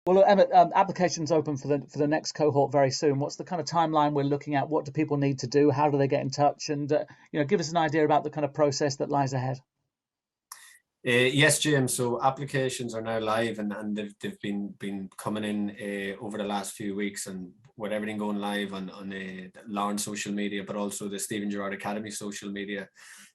Well, look, Emmett, applications open for the next cohort very soon. What's the kind of timeline we're looking at? What do people need to do? How do they get in touch? And give us an idea about the kind of process that lies ahead. Yes, James. So applications are now live, and they've been coming in over the last few weeks, and with everything going live on Lauren social media, but also the Stephen Gerrard Academy social media.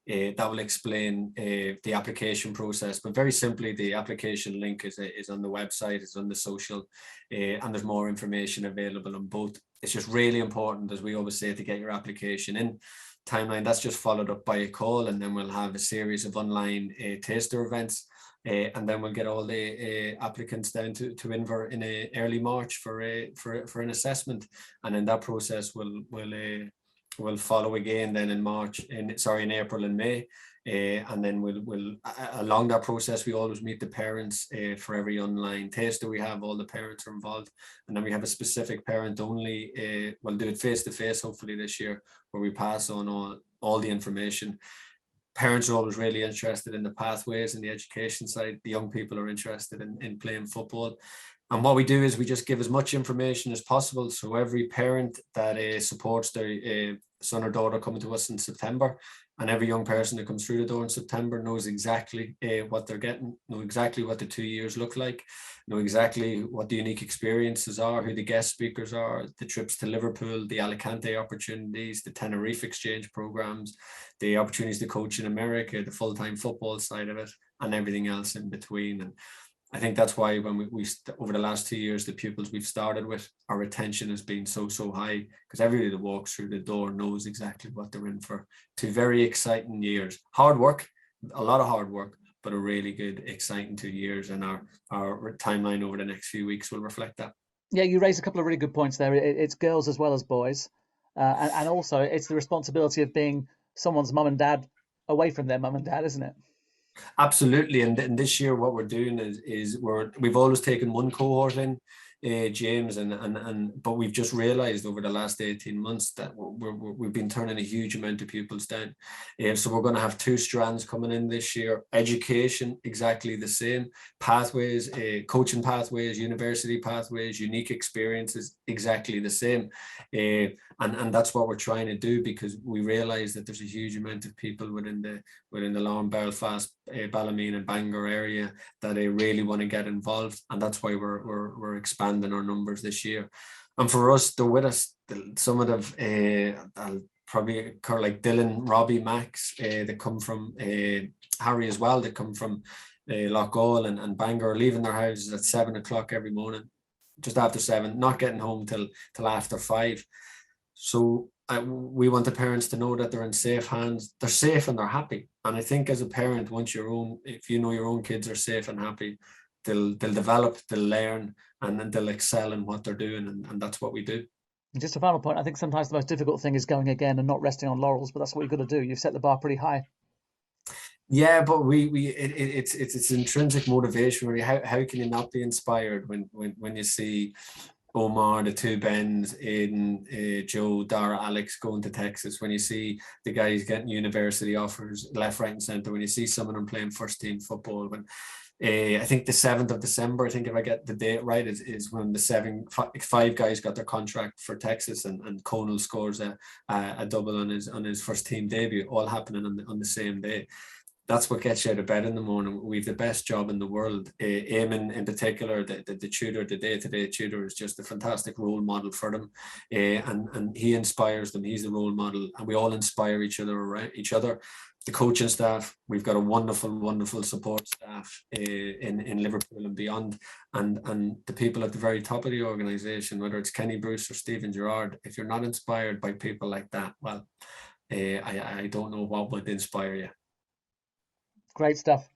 That will explain the application process. But very simply, the application link is on the website, it's on the social, and there's more information available on both. It's just really important, as we always say, to get your application in. Timeline that's just followed up by a call, and then we'll have a series of online taster events, and then we'll get all the applicants down to Inver in early March for an assessment, and then that process will follow again then in in April and May. And then we'll along that process, we always meet the parents for every online taster we have. All the parents are involved, and then we have a specific parent only. We'll do it face to face, hopefully this year, where we pass on all the information. Parents are always really interested in the pathways and the education side. The young people are interested in playing football. And what we do is we just give as much information as possible. So every parent that supports their son or daughter coming to us in September, and every young person that comes through the door in September knows exactly what they're getting, know exactly what the 2 years look like, know exactly what the unique experiences are, who the guest speakers are, the trips to Liverpool, the Alicante opportunities, the Tenerife exchange programs, the opportunities to coach in America, the full-time football side of it, and everything else in between. And I think that's why when we over the last 2 years, the pupils we've started with, our retention has been so high, because everybody that walks through the door knows exactly what they're in for. 2 very exciting years. Hard work, a lot of hard work, but a really good, exciting 2 years, and our timeline over the next few weeks will reflect that. Yeah, you raised a couple of really good points there. It's girls as well as boys, and also it's the responsibility of being someone's mum and dad away from their mum and dad, isn't it? Absolutely, and this year what we're doing is we've always taken one cohort in, James, and but we've just realised over the last 18 months that we've been turning a huge amount of pupils down. So we're going to have 2 strands coming in this year. Education, exactly the same. Pathways, coaching pathways, university pathways, unique experiences, exactly the same. And that's what we're trying to do, because we realise that there's a huge amount of people within the Lawn, Belfast, Ballymena and Bangor area that really want to get involved, and that's why we're expanding our numbers this year. And for us, they're with us. Some of them probably like Dylan, Robbie, Max, that come from Harry as well, that come from Loughgall and Bangor, leaving their houses at 7 o'clock every morning, just after 7, not getting home till after 5. So we want the parents to know that they're in safe hands. They're safe and they're happy. And I think as a parent, if you know your own kids are safe and happy, they'll develop, they'll learn, and then they'll excel in what they're doing. And that's what we do. And just a final point, I think sometimes the most difficult thing is going again and not resting on laurels, but that's what you've got to do. You've set the bar pretty high. Yeah, but it's intrinsic motivation. Really, how can you not be inspired when you see Omar, the 2 Bens, Aiden, Joe, Dara, Alex going to Texas, when you see the guys getting university offers left, right, and centre, when you see some of them playing first team football, when I think the 7th of December, I think if I get the date right, is when the 5 guys got their contract for Texas, and Conal scores a double on his first team debut, all happening on the same day. That's what gets you out of bed in the morning. We've the best job in the world. Eamon in particular, the tutor, the day-to-day tutor, is just a fantastic role model for them, and he inspires them. He's the role model, and we all inspire each other around each other. The coaching staff, we've got a wonderful support staff in Liverpool and beyond, and the people at the very top of the organisation, whether it's Kenny Bruce or Stephen Gerrard, if you're not inspired by people like that, well, I don't know what would inspire you. Great stuff.